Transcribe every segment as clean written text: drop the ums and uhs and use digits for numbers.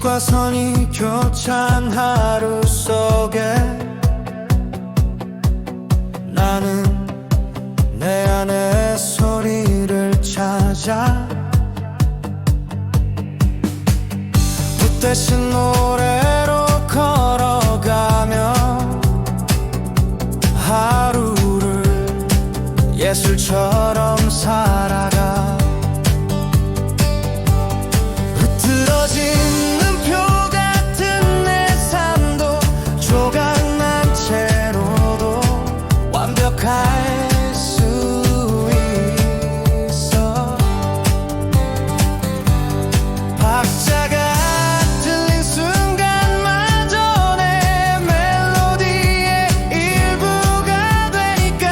빛과 선이 교찬 하루 속에 나는 내 안의 소리를 찾아 빛 대신 노래로 걸어가며 하루를 예술처럼 살아가. 흐트러지는 표 같은 내 삶도 조각난 채로도 완벽할 수 있어. 박자가 틀린 순간마저 내 멜로디의 일부가 되니까.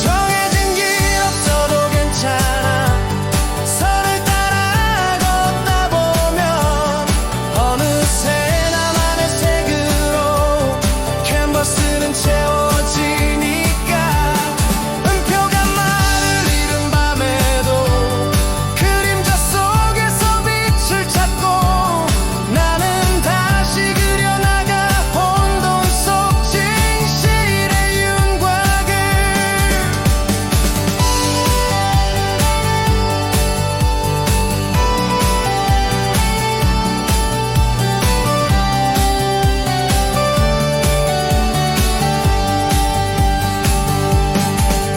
정해진 길 없어도 괜찮아. 선을 따라 걷다 보면 어느새 나만의 색으로 캔버스는 채워지니까. 음표가 말을 잃은 밤에도 그림자 속에서 빛을 찾고 나는 다시 그려나가 혼돈 속 진실의 윤곽을.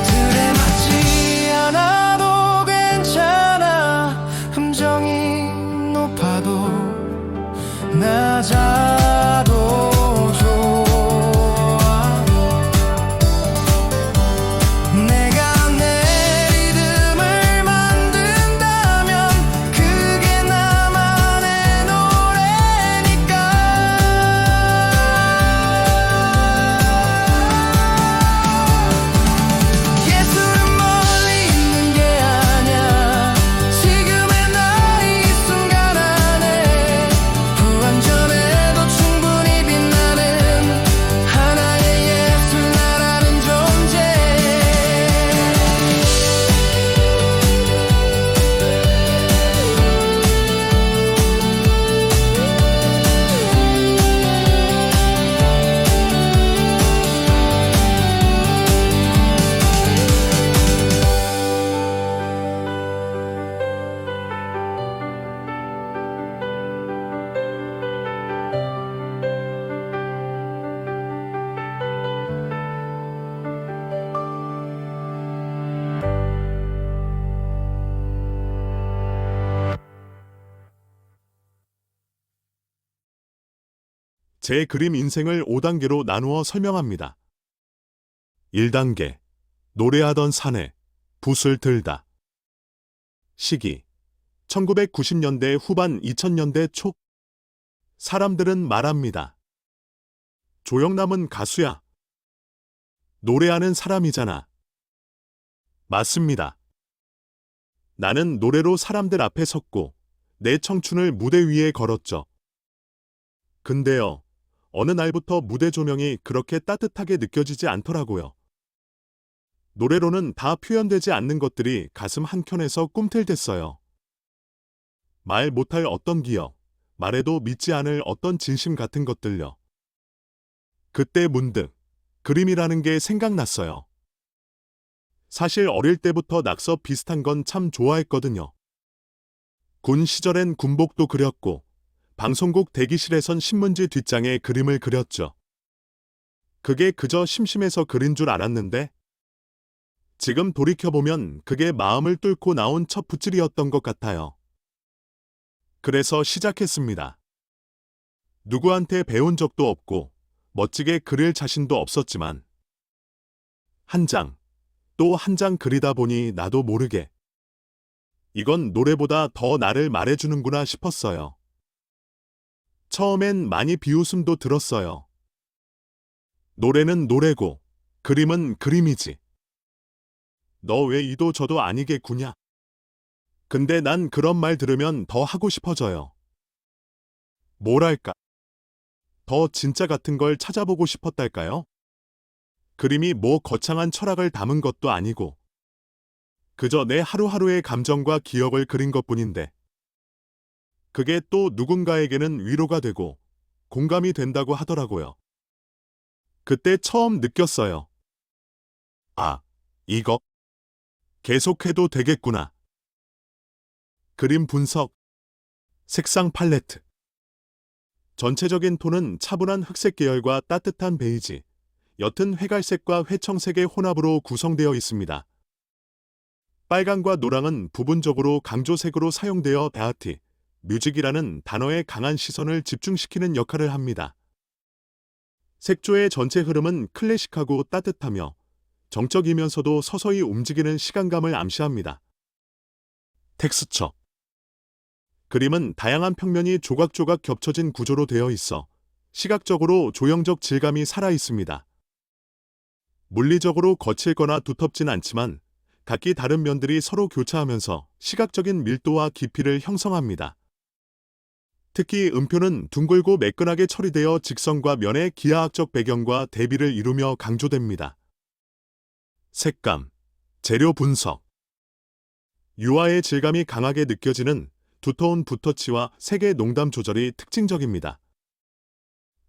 틀에 맞지 않아도 괜찮아. 함정이 높아도 낮아도 좋아. 내가 내 리듬을 만든다면 그게 나만의 노래니까. 예술은 멀리 있는 게 아냐. 지금의 나 이 순간 안에 불완전해도 충분히 빛나는 하나의 예술 나라는 존재. 제 그림 인생을 5단계로 나누어 설명합니다. 1단계. 노래하던 산에 붓을 들다. 시기. 1990년대 후반 2000년대 초. 사람들은 말합니다. 조영남은 가수야. 노래하는 사람이잖아. 맞습니다. 나는 노래로 사람들 앞에 섰고 내 청춘을 무대 위에 걸었죠. 근데요, 어느 날부터 무대 조명이 그렇게 따뜻하게 느껴지지 않더라고요. 노래로는 다 표현되지 않는 것들이 가슴 한켠에서 꿈틀댔어요. 말 못할 어떤 기억, 말해도 믿지 않을 어떤 진심 같은 것들요. 그때 문득 그림이라는 게 생각났어요. 사실 어릴 때부터 낙서 비슷한 건 참 좋아했거든요. 군 시절엔 군복도 그렸고 방송국 대기실에선 신문지 뒷장에 그림을 그렸죠. 그게 그저 심심해서 그린 줄 알았는데 지금 돌이켜보면 그게 마음을 뚫고 나온 첫 붓질이었던 것 같아요. 그래서 시작했습니다. 누구한테 배운 적도 없고 멋지게 그릴 자신도 없었지만 한 장, 또 한 장 그리다 보니 나도 모르게 이건 노래보다 더 나를 말해주는구나 싶었어요. 처음엔 많이 비웃음도 들었어요. 노래는 노래고 그림은 그림이지. 너 왜 이도 저도 아니겠구냐. 근데 난 그런 말 들으면 더 하고 싶어져요. 뭐랄까. 더 진짜 같은 걸 찾아보고 싶었달까요? 그림이 뭐 거창한 철학을 담은 것도 아니고 그저 내 하루하루의 감정과 기억을 그린 것뿐인데 그게 또 누군가에게는 위로가 되고 공감이 된다고 하더라고요. 그때 처음 느꼈어요. 아, 이거 계속해도 되겠구나. 그림 분석, 색상 팔레트. 전체적인 톤은 차분한 흑색 계열과 따뜻한 베이지, 옅은 회갈색과 회청색의 혼합으로 구성되어 있습니다. 빨강과 노랑은 부분적으로 강조색으로 사용되어 에아티, 뮤직이라는 단어의 강한 시선을 집중시키는 역할을 합니다. 색조의 전체 흐름은 클래식하고 따뜻하며 정적이면서도 서서히 움직이는 시간감을 암시합니다. 텍스처. 그림은 다양한 평면이 조각조각 겹쳐진 구조로 되어 있어 시각적으로 조형적 질감이 살아 있습니다. 물리적으로 거칠거나 두텁진 않지만 각기 다른 면들이 서로 교차하면서 시각적인 밀도와 깊이를 형성합니다. 특히 음표는 둥글고 매끈하게 처리되어 직선과 면의 기하학적 배경과 대비를 이루며 강조됩니다. 색감, 재료 분석. 유화의 질감이 강하게 느껴지는 두터운 붓터치와 색의 농담 조절이 특징적입니다.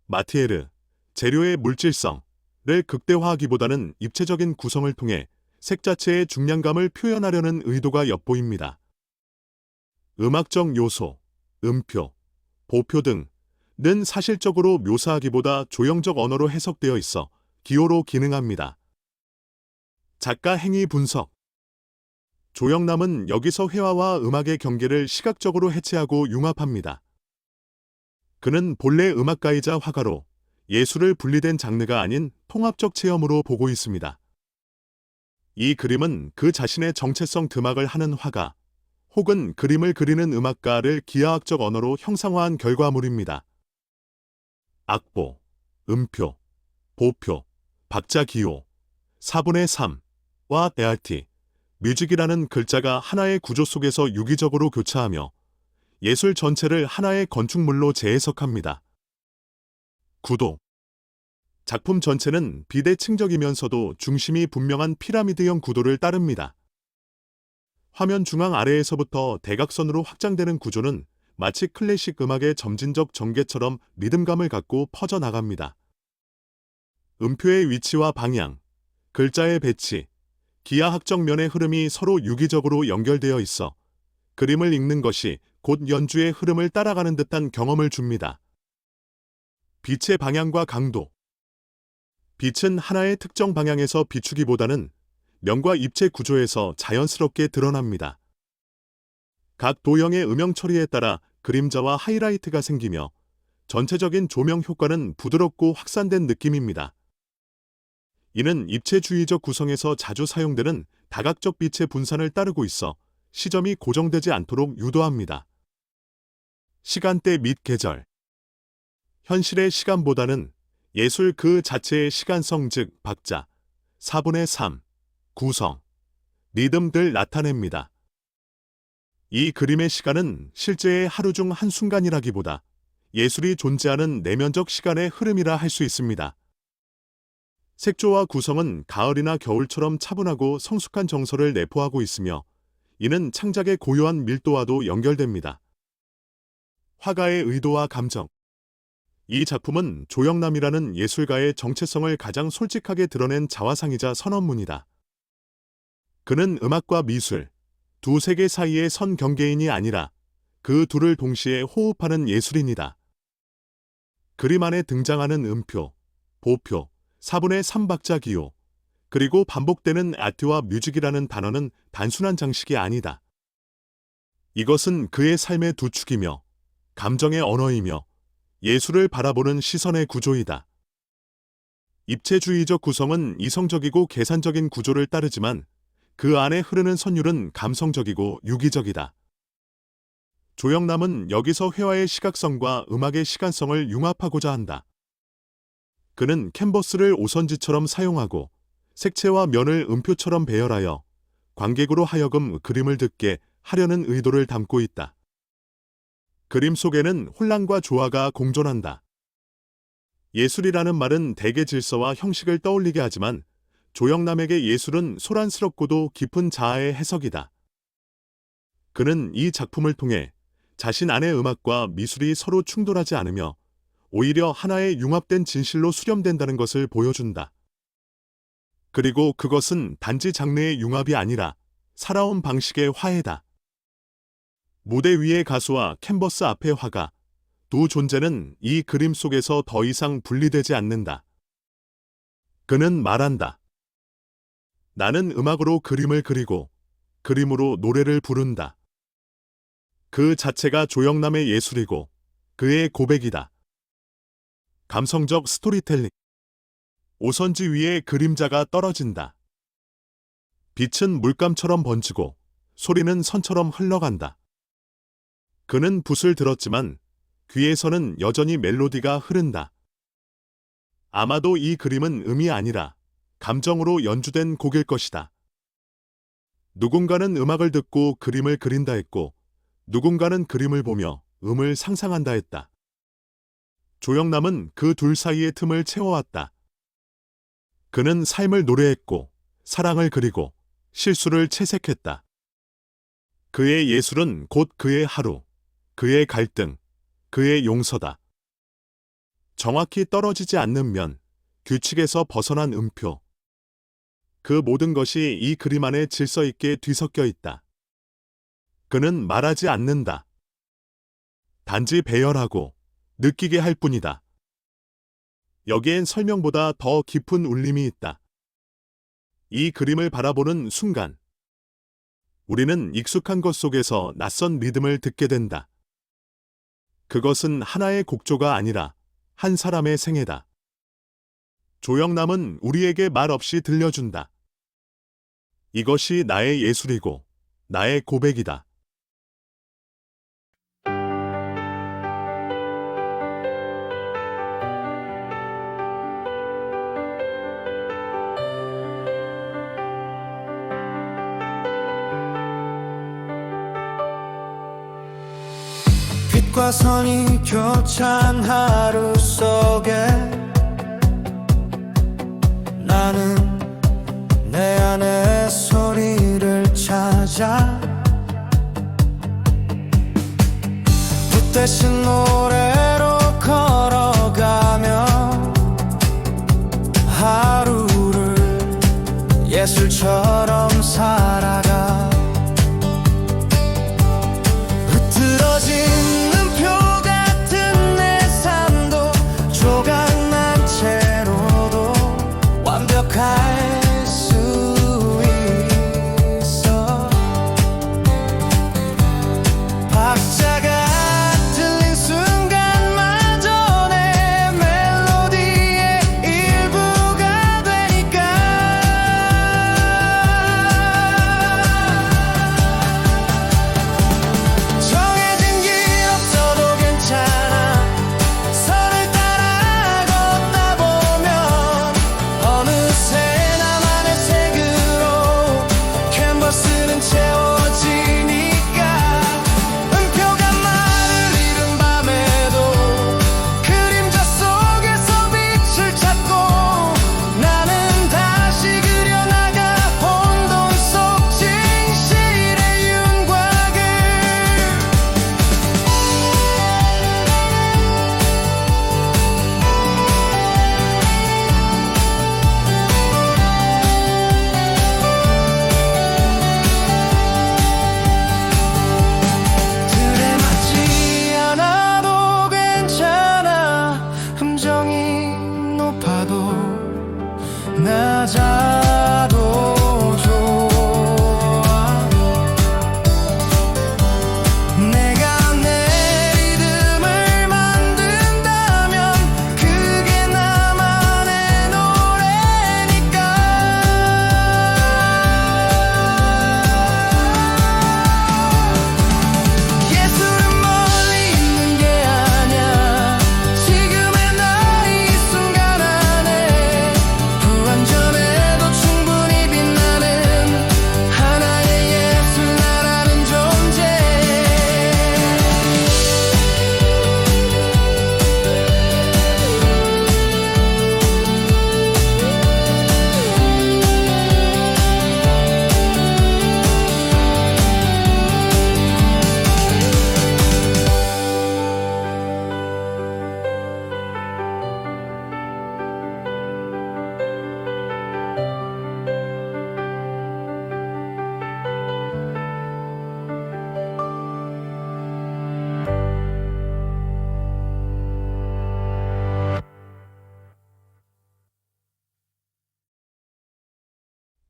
마티에르, 재료의 물질성을 극대화하기보다는 입체적인 구성을 통해 색 자체의 중량감을 표현하려는 의도가 엿보입니다. 음악적 요소, 음표, 보표 등은 사실적으로 묘사하기보다 조형적 언어로 해석되어 있어 기호로 기능합니다. 작가 행위 분석. 조영남은 여기서 회화와 음악의 경계를 시각적으로 해체하고 융합합니다. 그는 본래 음악가이자 화가로 예술을 분리된 장르가 아닌 통합적 체험으로 보고 있습니다. 이 그림은 그 자신의 정체성 드막을 하는 화가 혹은 그림을 그리는 음악가를 기하학적 언어로 형상화한 결과물입니다. 악보, 음표, 보표, 박자 기호, 4분의 3와 에아티, 뮤직이라는 글자가 하나의 구조 속에서 유기적으로 교차하며 예술 전체를 하나의 건축물로 재해석합니다. 구도. 작품 전체는 비대칭적이면서도 중심이 분명한 피라미드형 구도를 따릅니다. 화면 중앙 아래에서부터 대각선으로 확장되는 구조는 마치 클래식 음악의 점진적 전개처럼 리듬감을 갖고 퍼져나갑니다. 음표의 위치와 방향, 글자의 배치, 기하학적 면의 흐름이 서로 유기적으로 연결되어 있어 그림을 읽는 것이 곧 연주의 흐름을 따라가는 듯한 경험을 줍니다. 빛의 방향과 강도. 빛은 하나의 특정 방향에서 비추기보다는 면과 입체 구조에서 자연스럽게 드러납니다. 각 도형의 음영 처리에 따라 그림자와 하이라이트가 생기며 전체적인 조명 효과는 부드럽고 확산된 느낌입니다. 이는 입체주의적 구성에서 자주 사용되는 다각적 빛의 분산을 따르고 있어 시점이 고정되지 않도록 유도합니다. 시간대 및 계절. 현실의 시간보다는 예술 그 자체의 시간성 즉 박자, 4분의 3, 구성, 리듬들 나타냅니다. 이 그림의 시간은 실제의 하루 중 한순간이라기보다 예술이 존재하는 내면적 시간의 흐름이라 할 수 있습니다. 색조와 구성은 가을이나 겨울처럼 차분하고 성숙한 정서를 내포하고 있으며 이는 창작의 고요한 밀도와도 연결됩니다. 화가의 의도와 감정. 이 작품은 조영남이라는 예술가의 정체성을 가장 솔직하게 드러낸 자화상이자 선언문이다. 그는 음악과 미술, 두 세계 사이의 선 경계인이 아니라 그 둘을 동시에 호흡하는 예술인이다. 그림 안에 등장하는 음표, 보표, 4분의 3박자 기호, 그리고 반복되는 아트와 뮤직이라는 단어는 단순한 장식이 아니다. 이것은 그의 삶의 두 축이며 감정의 언어이며 예술을 바라보는 시선의 구조이다. 입체주의적 구성은 이성적이고 계산적인 구조를 따르지만 그 안에 흐르는 선율은 감성적이고 유기적이다. 조영남은 여기서 회화의 시각성과 음악의 시간성을 융합하고자 한다. 그는 캔버스를 오선지처럼 사용하고 색채와 면을 음표처럼 배열하여 관객으로 하여금 그림을 듣게 하려는 의도를 담고 있다. 그림 속에는 혼란과 조화가 공존한다. 예술이라는 말은 대개 질서와 형식을 떠올리게 하지만 조영남에게 예술은 소란스럽고도 깊은 자아의 해석이다. 그는 이 작품을 통해 자신 안의 음악과 미술이 서로 충돌하지 않으며 오히려 하나의 융합된 진실로 수렴된다는 것을 보여준다. 그리고 그것은 단지 장르의 융합이 아니라 살아온 방식의 화해다. 무대 위의 가수와 캔버스 앞의 화가, 두 존재는 이 그림 속에서 더 이상 분리되지 않는다. 그는 말한다. 나는 음악으로 그림을 그리고 그림으로 노래를 부른다. 그 자체가 조영남의 예술이고 그의 고백이다. 감성적 스토리텔링. 오선지 위에 그림자가 떨어진다. 빛은 물감처럼 번지고 소리는 선처럼 흘러간다. 그는 붓을 들었지만 귀에서는 여전히 멜로디가 흐른다. 아마도 이 그림은 음이 아니라 감정으로 연주된 곡일 것이다. 누군가는 음악을 듣고 그림을 그린다 했고 누군가는 그림을 보며 음을 상상한다 했다. 조영남은 그 둘 사이의 틈을 채워왔다. 그는 삶을 노래했고 사랑을 그리고 실수를 채색했다. 그의 예술은 곧 그의 하루, 그의 갈등, 그의 용서다. 정확히 떨어지지 않는 면, 규칙에서 벗어난 음표. 그 모든 것이 이 그림 안에 질서 있게 뒤섞여 있다. 그는 말하지 않는다. 단지 배열하고 느끼게 할 뿐이다. 여기엔 설명보다 더 깊은 울림이 있다. 이 그림을 바라보는 순간, 우리는 익숙한 것 속에서 낯선 리듬을 듣게 된다. 그것은 하나의 곡조가 아니라 한 사람의 생애다. 조영남은 우리에게 말 없이 들려준다. 이것이 나의 예술이고 나의 고백이다. 빛과 선이 교차한 하루 속에 나는 내 안의 소리를 찾아 빛 대신 노래로 걸어가며 하루를 예술처럼 살아가. 흐트러진 음표 같은 내 삶도 조각난 채로도 완벽할 수 있어. 박자가 틀린 순간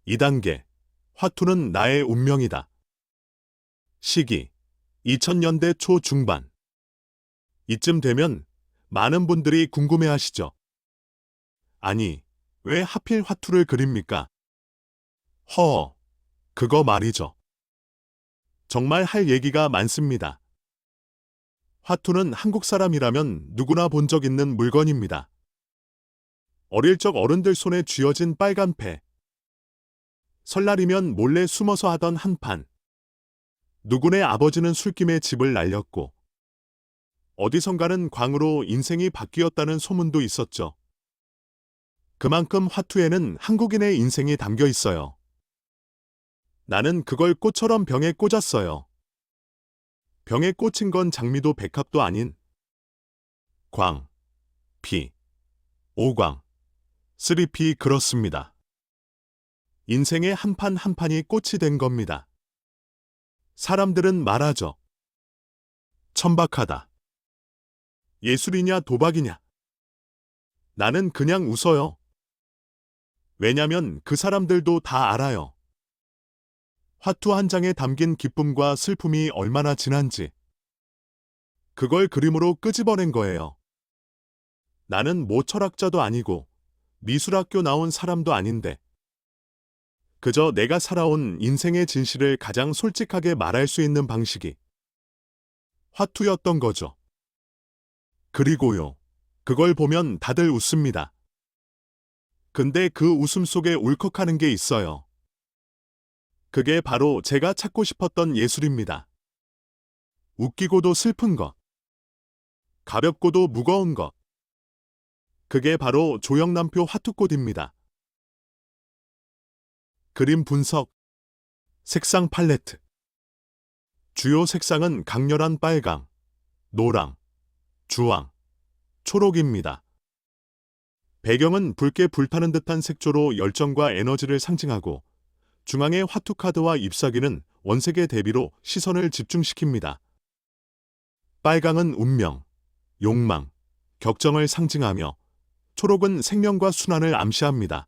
2단계. 화투는 나의 운명이다. 시기 2000년대 초중반. 이쯤 되면 많은 분들이 궁금해하시죠. 아니, 왜 하필 화투를 그립니까? 그거 말이죠. 정말 할 얘기가 많습니다. 화투는 한국 사람이라면 누구나 본 적 있는 물건입니다. 어릴 적 어른들 손에 쥐어진 빨간 패. 설날이면 몰래 숨어서 하던 한판. 누구네 아버지는 술김에 집을 날렸고 어디선가는 광으로 인생이 바뀌었다는 소문도 있었죠. 그만큼 화투에는 한국인의 인생이 담겨 있어요. 나는 그걸 꽃처럼 병에 꽂았어요. 병에 꽂힌 건 장미도 백합도 아닌 광, 피, 오광, 쓰리피 그렇습니다. 인생의 한 판 한 판이 꽃이 된 겁니다. 사람들은 말하죠. 천박하다. 예술이냐 도박이냐. 나는 그냥 웃어요. 왜냐면 그 사람들도 다 알아요. 화투 한 장에 담긴 기쁨과 슬픔이 얼마나 진한지. 그걸 그림으로 끄집어낸 거예요. 나는 뭐 철학자도 아니고 미술학교 나온 사람도 아닌데 그저 내가 살아온 인생의 진실을 가장 솔직하게 말할 수 있는 방식이 화투였던 거죠. 그리고요, 그걸 보면 다들 웃습니다. 근데 그 웃음 속에 울컥하는 게 있어요. 그게 바로 제가 찾고 싶었던 예술입니다. 웃기고도 슬픈 것, 가볍고도 무거운 것. 그게 바로 조영남표 화투꽃입니다. 그림 분석, 색상 팔레트. 주요 색상은 강렬한 빨강, 노랑, 주황, 초록입니다. 배경은 붉게 불타는 듯한 색조로 열정과 에너지를 상징하고 중앙의 화투 카드와 잎사귀는 원색의 대비로 시선을 집중시킵니다. 빨강은 운명, 욕망, 격정을 상징하며 초록은 생명과 순환을 암시합니다.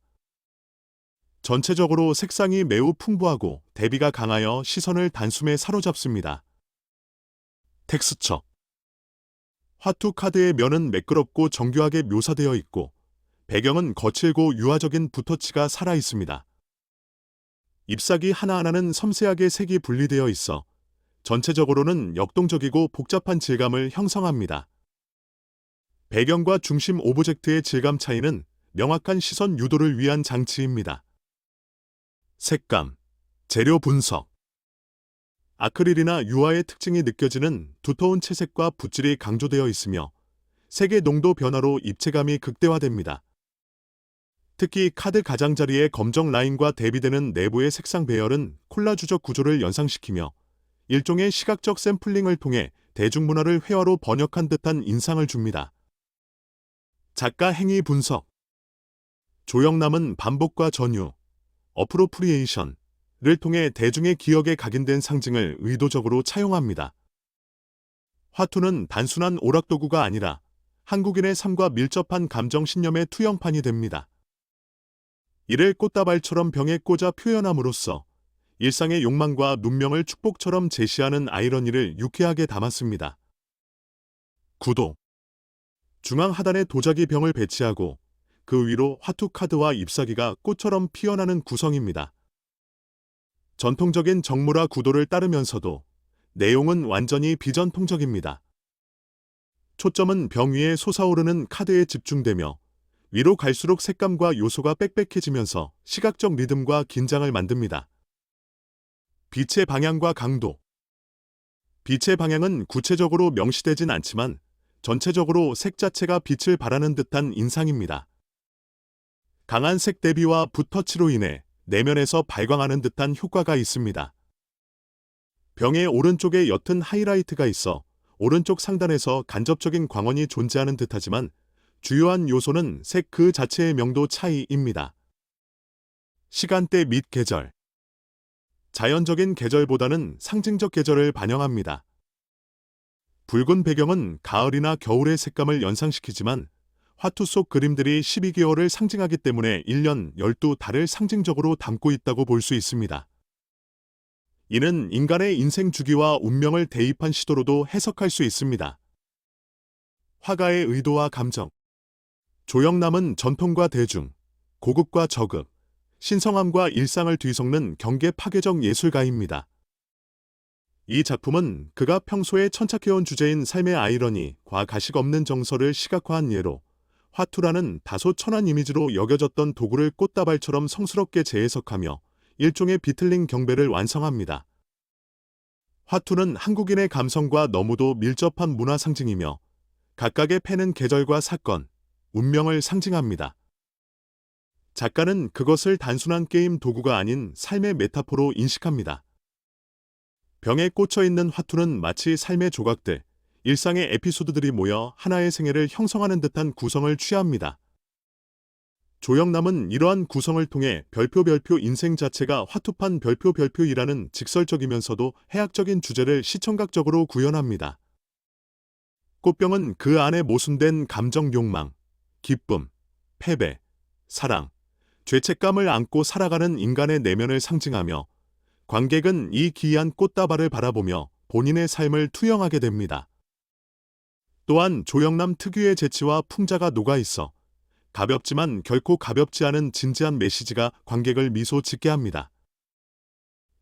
전체적으로 색상이 매우 풍부하고 대비가 강하여 시선을 단숨에 사로잡습니다. 텍스처. 화투 카드의 면은 매끄럽고 정교하게 묘사되어 있고 배경은 거칠고 유화적인 붓터치가 살아 있습니다. 잎사귀 하나하나는 섬세하게 색이 분리되어 있어 전체적으로는 역동적이고 복잡한 질감을 형성합니다. 배경과 중심 오브젝트의 질감 차이는 명확한 시선 유도를 위한 장치입니다. 색감, 재료 분석. 아크릴이나 유화의 특징이 느껴지는 두터운 채색과 붓질이 강조되어 있으며 색의 농도 변화로 입체감이 극대화됩니다. 특히 카드 가장자리의 검정 라인과 대비되는 내부의 색상 배열은 콜라주적 구조를 연상시키며 일종의 시각적 샘플링을 통해 대중문화를 회화로 번역한 듯한 인상을 줍니다. 작가 행위 분석. 조영남은 반복과 전유, 어프로프리에이션을 통해 대중의 기억에 각인된 상징을 의도적으로 차용합니다. 화투는 단순한 오락도구가 아니라 한국인의 삶과 밀접한 감정 신념의 투영판이 됩니다. 이를 꽃다발처럼 병에 꽂아 표현함으로써 일상의 욕망과 눈명을 축복처럼 제시하는 아이러니를 유쾌하게 담았습니다. 구도. 중앙 하단에 도자기 병을 배치하고 그 위로 화투 카드와 잎사귀가 꽃처럼 피어나는 구성입니다. 전통적인 정물화 구도를 따르면서도 내용은 완전히 비전통적입니다. 초점은 병 위에 솟아오르는 카드에 집중되며 위로 갈수록 색감과 요소가 빽빽해지면서 시각적 리듬과 긴장을 만듭니다. 빛의 방향과 강도. 빛의 방향은 구체적으로 명시되진 않지만 전체적으로 색 자체가 빛을 발하는 듯한 인상입니다. 강한 색 대비와 붓터치로 인해 내면에서 발광하는 듯한 효과가 있습니다. 병의 오른쪽에 옅은 하이라이트가 있어 오른쪽 상단에서 간접적인 광원이 존재하는 듯하지만 주요한 요소는 색 그 자체의 명도 차이입니다. 시간대 및 계절. 자연적인 계절보다는 상징적 계절을 반영합니다. 붉은 배경은 가을이나 겨울의 색감을 연상시키지만 화투 속 그림들이 12개월을 상징하기 때문에 1년 12달을 상징적으로 담고 있다고 볼 수 있습니다. 이는 인간의 인생 주기와 운명을 대입한 시도로도 해석할 수 있습니다. 화가의 의도와 감정. 조영남은 전통과 대중, 고급과 저급, 신성함과 일상을 뒤섞는 경계 파괴적 예술가입니다. 이 작품은 그가 평소에 천착해온 주제인 삶의 아이러니과 가식 없는 정서를 시각화한 예로 화투라는 다소 천한 이미지로 여겨졌던 도구를 꽃다발처럼 성스럽게 재해석하며 일종의 비틀린 경배를 완성합니다. 화투는 한국인의 감성과 너무도 밀접한 문화 상징이며 각각의 패는 계절과 사건, 운명을 상징합니다. 작가는 그것을 단순한 게임 도구가 아닌 삶의 메타포로 인식합니다. 병에 꽂혀 있는 화투는 마치 삶의 조각들, 일상의 에피소드들이 모여 하나의 생애를 형성하는 듯한 구성을 취합니다. 조영남은 이러한 구성을 통해 별표 인생 자체가 화투판 별표이라는 직설적이면서도 해학적인 주제를 시청각적으로 구현합니다. 꽃병은 그 안에 모순된 감정 욕망, 기쁨, 패배, 사랑, 죄책감을 안고 살아가는 인간의 내면을 상징하며 관객은 이 기이한 꽃다발을 바라보며 본인의 삶을 투영하게 됩니다. 또한 조영남 특유의 재치와 풍자가 녹아있어 가볍지만 결코 가볍지 않은 진지한 메시지가 관객을 미소 짓게 합니다.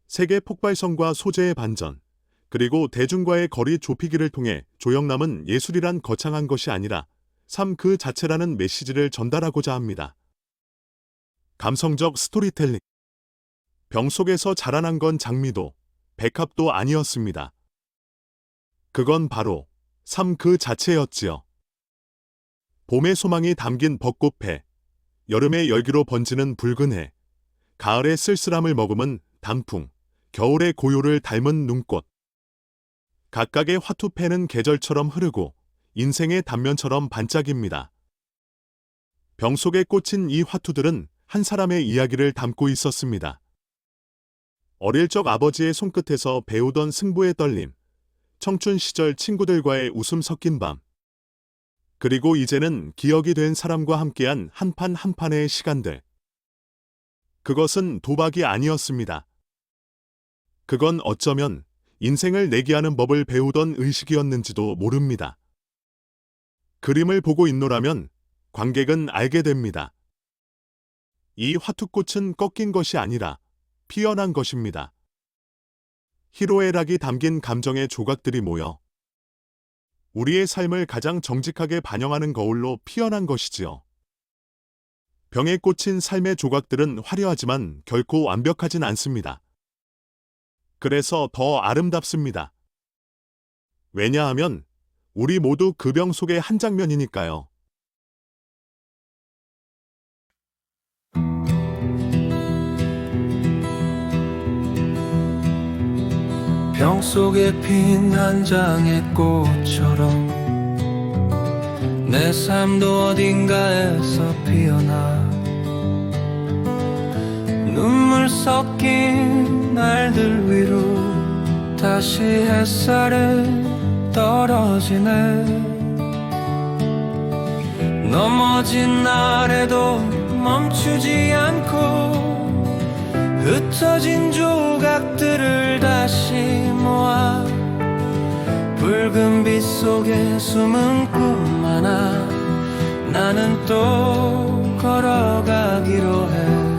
세계 폭발성과 소재의 반전, 그리고 대중과의 거리 좁히기를 통해 조영남은 예술이란 거창한 것이 아니라 삶 그 자체라는 메시지를 전달하고자 합니다. 감성적 스토리텔링. 병 속에서 자라난 건 장미도, 백합도 아니었습니다. 그건 바로 삶 그 자체였지요. 봄의 소망이 담긴 벚꽃배, 여름의 열기로 번지는 붉은 해, 가을의 쓸쓸함을 머금은 단풍, 겨울의 고요를 닮은 눈꽃. 각각의 화투패는 계절처럼 흐르고 인생의 단면처럼 반짝입니다. 병 속에 꽂힌 이 화투들은 한 사람의 이야기를 담고 있었습니다. 어릴 적 아버지의 손끝에서 배우던 승부의 떨림, 청춘 시절 친구들과의 웃음 섞인 밤, 그리고 이제는 기억이 된 사람과 함께한 한 판 한 판의 시간들. 그것은 도박이 아니었습니다. 그건 어쩌면 인생을 내기하는 법을 배우던 의식이었는지도 모릅니다. 그림을 보고 있노라면 관객은 알게 됩니다. 이 화투꽃은 꺾인 것이 아니라 피어난 것입니다. 희로애락이 담긴 감정의 조각들이 모여 우리의 삶을 가장 정직하게 반영하는 거울로 피어난 것이지요. 병에 꽂힌 삶의 조각들은 화려하지만 결코 완벽하진 않습니다. 그래서 더 아름답습니다. 왜냐하면 우리 모두 그 병 속의 한 장면이니까요. 병 속에 핀 한 장의 꽃처럼 내 삶도 어딘가에서 피어나 눈물 섞인 날들 위로 다시 햇살은 떨어지네. 넘어진 날에도 멈추지 않고 흩어진 조각들을 다시 모아 붉은 빛 속에 숨은 꿈 하나 나는 또 걸어가기로 해.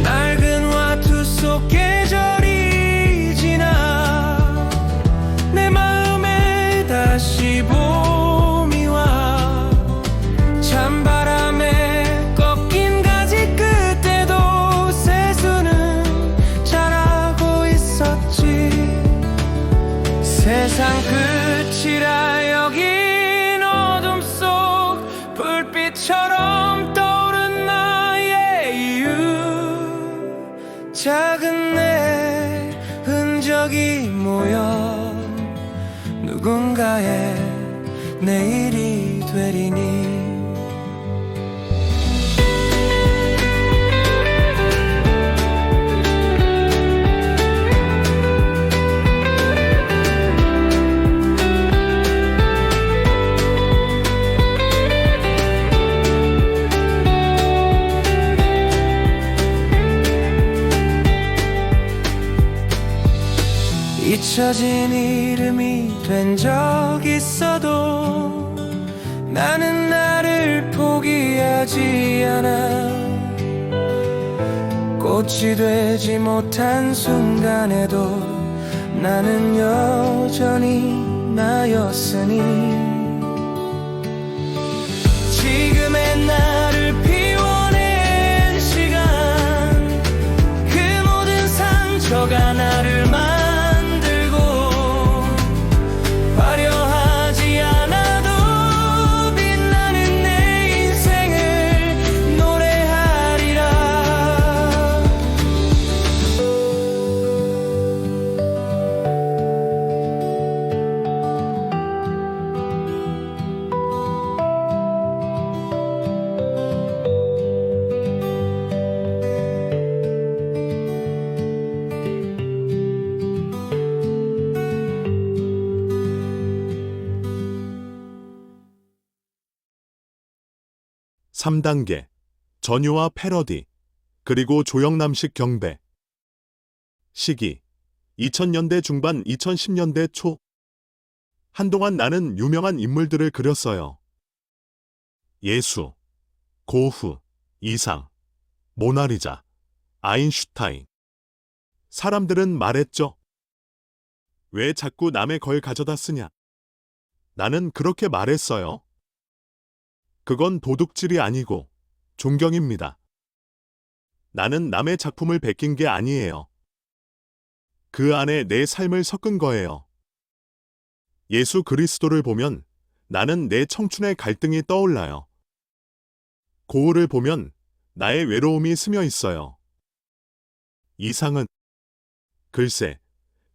낡은 화투 속 계절이 지나 내 마음에 다시 봄이 와. 찬바람에 꺾인 가지 끝에도 새수는 자라고 있었지. 세상 끝이라 여긴 어둠 속 불빛처럼 떠오른 나의 이유. 작은 내 흔적이 모여 누군가의 내일이 되리니. 잊혀진 이름이 된 적 있어도 나는 나를 포기하지 않아. 꽃이 되지 못한 순간에도 나는 여전히 나였으니 지금의 나를 피워낸 시간 그 모든 상처가 나를 만들고 화려하지 않아도 빛나는 내 인생을 노래하리라. 삼 단계 전유와 패러디, 그리고 조영남식 경배. 시기 2000년대 중반 2010년대 초. 한동안 나는 유명한 인물들을 그렸어요. 예수, 고흐, 이상, 모나리자, 아인슈타인. 사람들은 말했죠. 왜 자꾸 남의 걸 가져다 쓰냐? 나는 그렇게 말했어요. 그건 도둑질이 아니고 존경입니다. 나는 남의 작품을 베낀 게 아니에요. 그 안에 내 삶을 섞은 거예요. 예수 그리스도를 보면 나는 내 청춘의 갈등이 떠올라요. 고흐를 보면 나의 외로움이 스며 있어요. 이상은 글쎄,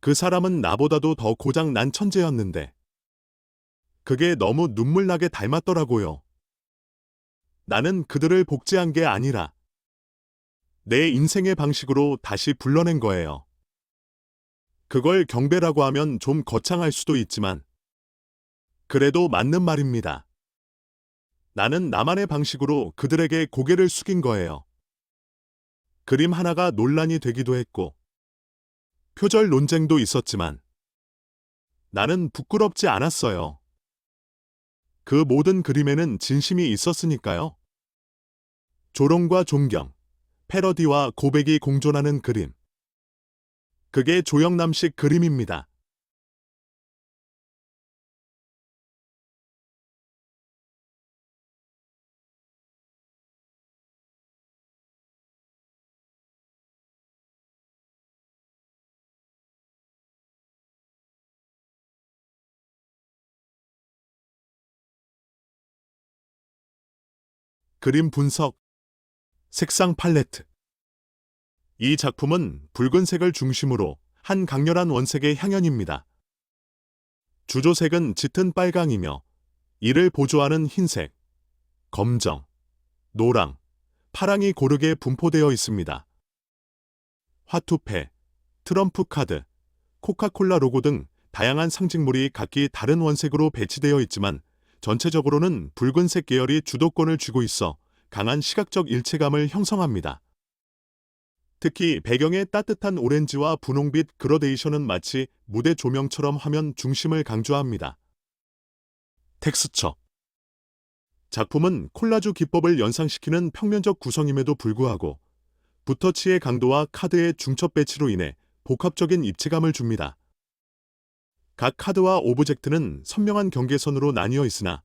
그 사람은 나보다도 더 고장 난 천재였는데 그게 너무 눈물나게 닮았더라고요. 나는 그들을 복제한 게 아니라 내 인생의 방식으로 다시 불러낸 거예요. 그걸 경배라고 하면 좀 거창할 수도 있지만 그래도 맞는 말입니다. 나는 나만의 방식으로 그들에게 고개를 숙인 거예요. 그림 하나가 논란이 되기도 했고 표절 논쟁도 있었지만 나는 부끄럽지 않았어요. 그 모든 그림에는 진심이 있었으니까요. 조롱과 존경, 패러디와 고백이 공존하는 그림. 그게 조영남식 그림입니다. 그림 분석, 색상 팔레트. 이 작품은 붉은색을 중심으로 한 강렬한 원색의 향연입니다. 주조색은 짙은 빨강이며 이를 보조하는 흰색, 검정, 노랑, 파랑이 고르게 분포되어 있습니다. 화투패, 트럼프 카드, 코카콜라 로고 등 다양한 상징물이 각기 다른 원색으로 배치되어 있지만 전체적으로는 붉은색 계열이 주도권을 쥐고 있어 강한 시각적 일체감을 형성합니다. 특히 배경의 따뜻한 오렌지와 분홍빛 그라데이션은 마치 무대 조명처럼 화면 중심을 강조합니다. 텍스처. 작품은 콜라주 기법을 연상시키는 평면적 구성임에도 불구하고 붓터치의 강도와 카드의 중첩 배치로 인해 복합적인 입체감을 줍니다. 각 카드와 오브젝트는 선명한 경계선으로 나뉘어 있으나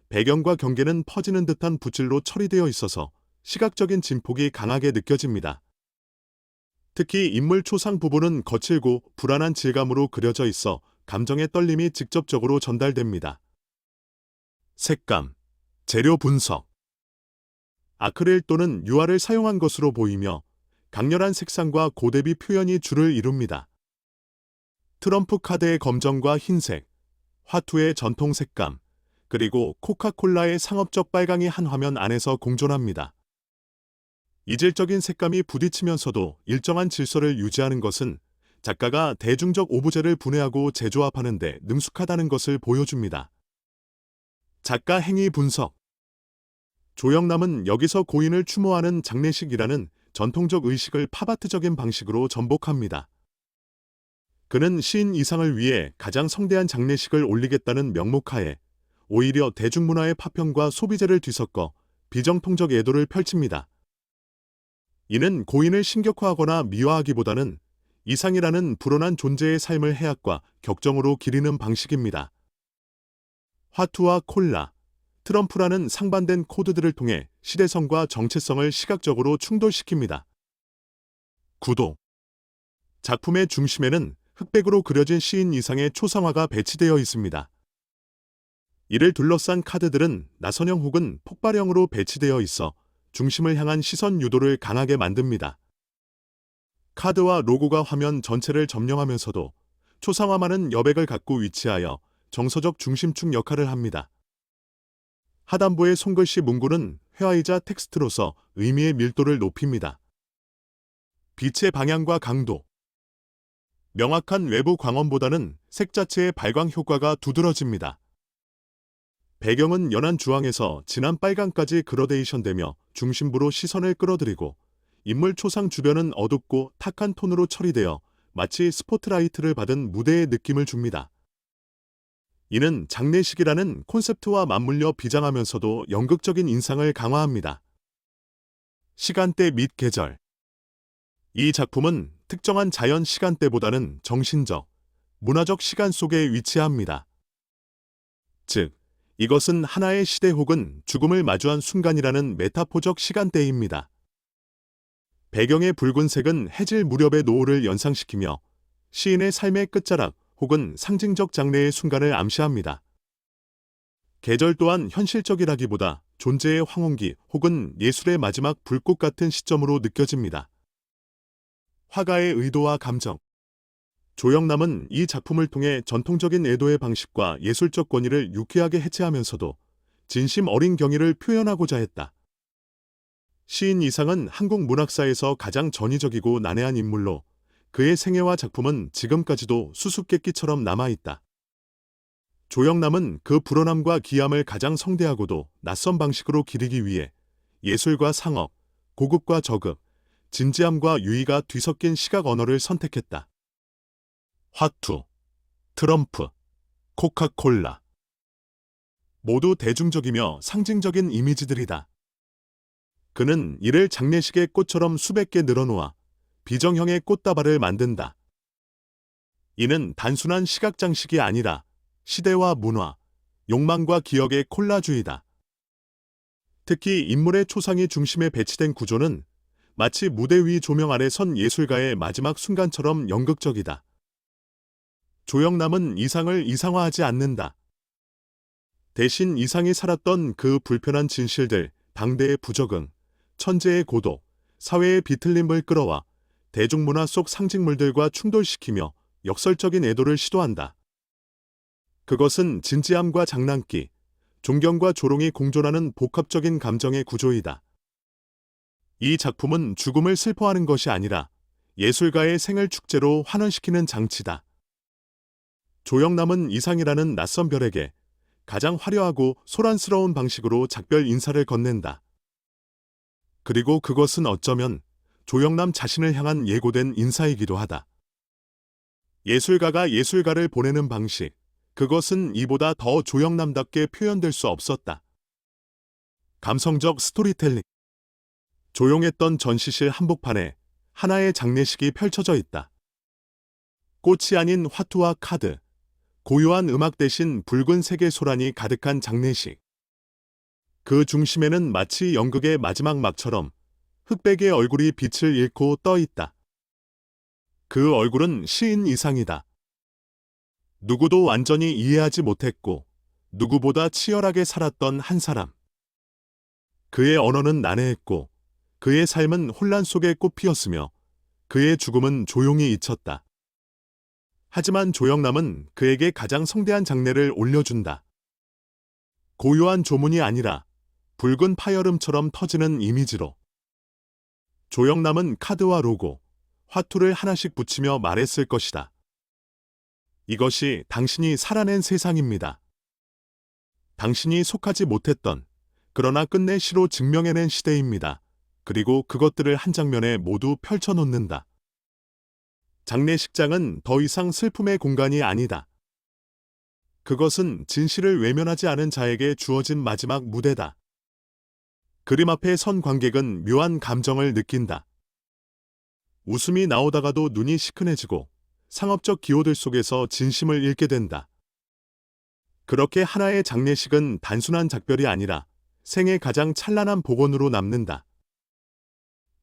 배경과 경계는 퍼지는 듯한 붓질로 처리되어 있어서 시각적인 진폭이 강하게 느껴집니다. 특히 인물 초상 부분은 거칠고 불안한 질감으로 그려져 있어 감정의 떨림이 직접적으로 전달됩니다. 색감, 재료 분석. 아크릴 또는 유화를 사용한 것으로 보이며 강렬한 색상과 고대비 표현이 주를 이룹니다. 트럼프 카드의 검정과 흰색, 화투의 전통 색감, 그리고 코카콜라의 상업적 빨강이 한 화면 안에서 공존합니다. 이질적인 색감이 부딪히면서도 일정한 질서를 유지하는 것은 작가가 대중적 오브제를 분해하고 재조합하는 데 능숙하다는 것을 보여줍니다. 작가 행위 분석. 조영남은 여기서 고인을 추모하는 장례식이라는 전통적 의식을 팝아트적인 방식으로 전복합니다. 그는 시인 이상을 위해 가장 성대한 장례식을 올리겠다는 명목하에 오히려 대중문화의 파편과 소비재를 뒤섞어 비정통적 애도를 펼칩니다. 이는 고인을 신격화하거나 미화하기보다는 이상이라는 불온한 존재의 삶을 해악과 격정으로 기리는 방식입니다. 화투와 콜라, 트럼프라는 상반된 코드들을 통해 시대성과 정체성을 시각적으로 충돌시킵니다. 구도. 작품의 중심에는 흑백으로 그려진 시인 이상의 초상화가 배치되어 있습니다. 이를 둘러싼 카드들은 나선형 혹은 폭발형으로 배치되어 있어 중심을 향한 시선 유도를 강하게 만듭니다. 카드와 로고가 화면 전체를 점령하면서도 초상화만은 여백을 갖고 위치하여 정서적 중심축 역할을 합니다. 하단부의 손글씨 문구는 회화이자 텍스트로서 의미의 밀도를 높입니다. 빛의 방향과 강도. 명확한 외부 광원보다는 색 자체의 발광 효과가 두드러집니다. 배경은 연한 주황에서 진한 빨강까지 그라데이션되며 중심부로 시선을 끌어들이고 인물 초상 주변은 어둡고 탁한 톤으로 처리되어 마치 스포트라이트를 받은 무대의 느낌을 줍니다. 이는 장례식이라는 콘셉트와 맞물려 비장하면서도 연극적인 인상을 강화합니다. 시간대 및 계절. 이 작품은 특정한 자연 시간대보다는 정신적, 문화적 시간 속에 위치합니다. 즉, 이것은 하나의 시대 혹은 죽음을 마주한 순간이라는 메타포적 시간대입니다. 배경의 붉은색은 해질 무렵의 노을을 연상시키며 시인의 삶의 끝자락 혹은 상징적 장래의 순간을 암시합니다. 계절 또한 현실적이라기보다 존재의 황혼기 혹은 예술의 마지막 불꽃 같은 시점으로 느껴집니다. 화가의 의도와 감정. 조영남은 이 작품을 통해 전통적인 애도의 방식과 예술적 권위를 유쾌하게 해체하면서도 진심 어린 경의를 표현하고자 했다. 시인 이상은 한국 문학사에서 가장 전위적이고 난해한 인물로 그의 생애와 작품은 지금까지도 수수께끼처럼 남아있다. 조영남은 그 불온함과 기함을 가장 성대하고도 낯선 방식으로 기리기 위해 예술과 상업, 고급과 저급, 진지함과 유의가 뒤섞인 시각 언어를 선택했다. 화투, 트럼프, 코카콜라. 모두 대중적이며 상징적인 이미지들이다. 그는 이를 장례식의 꽃처럼 수백 개 늘어놓아 비정형의 꽃다발을 만든다. 이는 단순한 시각 장식이 아니라 시대와 문화, 욕망과 기억의 콜라주의다. 특히 인물의 초상이 중심에 배치된 구조는 마치 무대 위 조명 아래 선 예술가의 마지막 순간처럼 연극적이다. 조영남은 이상을 이상화하지 않는다. 대신 이상이 살았던 그 불편한 진실들, 당대의 부적응, 천재의 고독, 사회의 비틀림을 끌어와 대중문화 속 상징물들과 충돌시키며 역설적인 애도를 시도한다. 그것은 진지함과 장난기, 존경과 조롱이 공존하는 복합적인 감정의 구조이다. 이 작품은 죽음을 슬퍼하는 것이 아니라 예술가의 생을 축제로 환원시키는 장치다. 조영남은 이상이라는 낯선 별에게 가장 화려하고 소란스러운 방식으로 작별 인사를 건넨다. 그리고 그것은 어쩌면 조영남 자신을 향한 예고된 인사이기도 하다. 예술가가 예술가를 보내는 방식, 그것은 이보다 더 조영남답게 표현될 수 없었다. 감성적 스토리텔링. 조용했던 전시실 한복판에 하나의 장례식이 펼쳐져 있다. 꽃이 아닌 화투와 카드, 고요한 음악 대신 붉은 색의 소란이 가득한 장례식. 그 중심에는 마치 연극의 마지막 막처럼 흑백의 얼굴이 빛을 잃고 떠 있다. 그 얼굴은 시인 이상이다. 누구도 완전히 이해하지 못했고 누구보다 치열하게 살았던 한 사람. 그의 언어는 난해했고 그의 삶은 혼란 속에 꽃피었으며 그의 죽음은 조용히 잊혔다. 하지만 조영남은 그에게 가장 성대한 장례를 올려준다. 고요한 조문이 아니라 붉은 파열음처럼 터지는 이미지로. 조영남은 카드와 로고, 화투를 하나씩 붙이며 말했을 것이다. 이것이 당신이 살아낸 세상입니다. 당신이 속하지 못했던, 그러나 끝내 시로 증명해낸 시대입니다. 그리고 그것들을 한 장면에 모두 펼쳐놓는다. 장례식장은 더 이상 슬픔의 공간이 아니다. 그것은 진실을 외면하지 않은 자에게 주어진 마지막 무대다. 그림 앞에 선 관객은 묘한 감정을 느낀다. 웃음이 나오다가도 눈이 시큰해지고 상업적 기호들 속에서 진심을 잃게 된다. 그렇게 하나의 장례식은 단순한 작별이 아니라 생의 가장 찬란한 복원으로 남는다.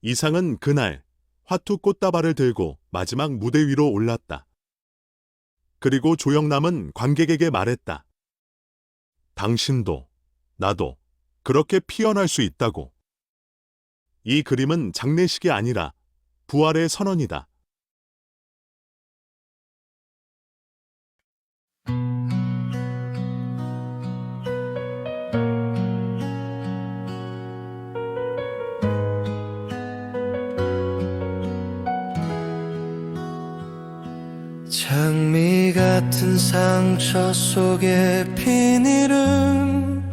이상은 그날 화투 꽃다발을 들고 마지막 무대 위로 올랐다. 그리고 조영남은 관객에게 말했다. 당신도 나도 그렇게 피어날 수 있다고. 이 그림은 장례식이 아니라 부활의 선언이다. 장미 같은 상처 속에 핀 이름,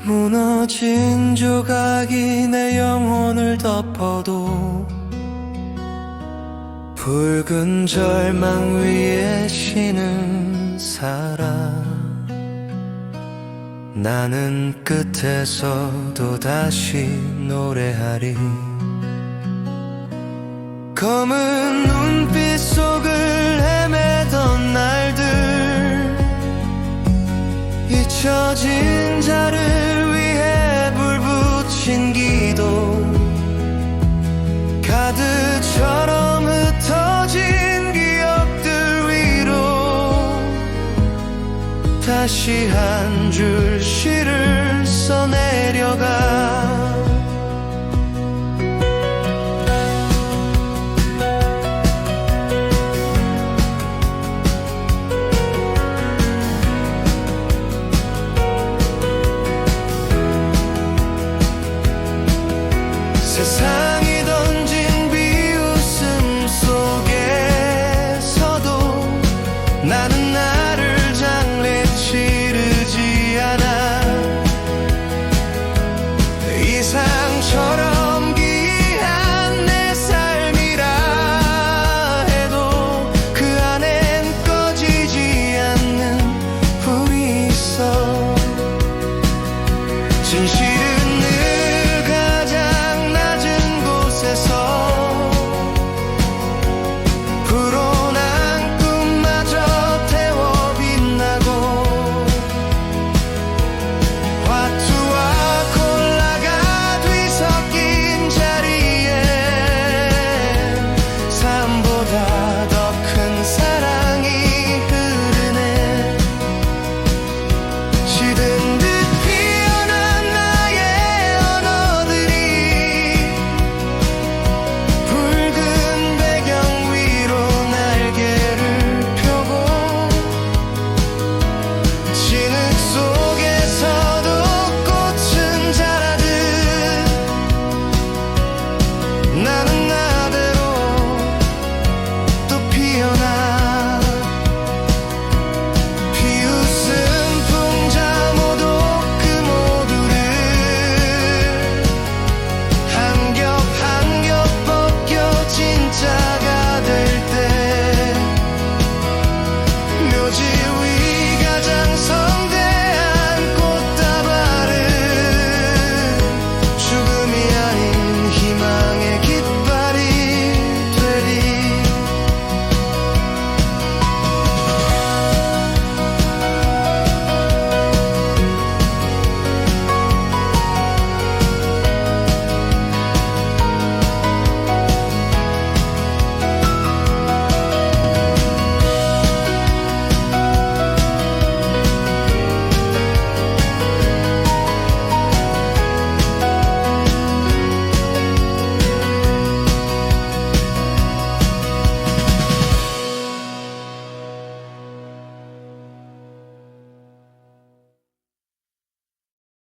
무너진 조각이 내 영혼을 덮어도 붉은 절망 위에 쉬는 사람, 나는 끝에서 또다시 노래하리. 검은 눈빛 속을 헤매던 날들, 잊혀진 자를 위해 불붙인 기도, 가드처럼 흩어진 기억들 위로 다시 한 줄 시를 써내려가.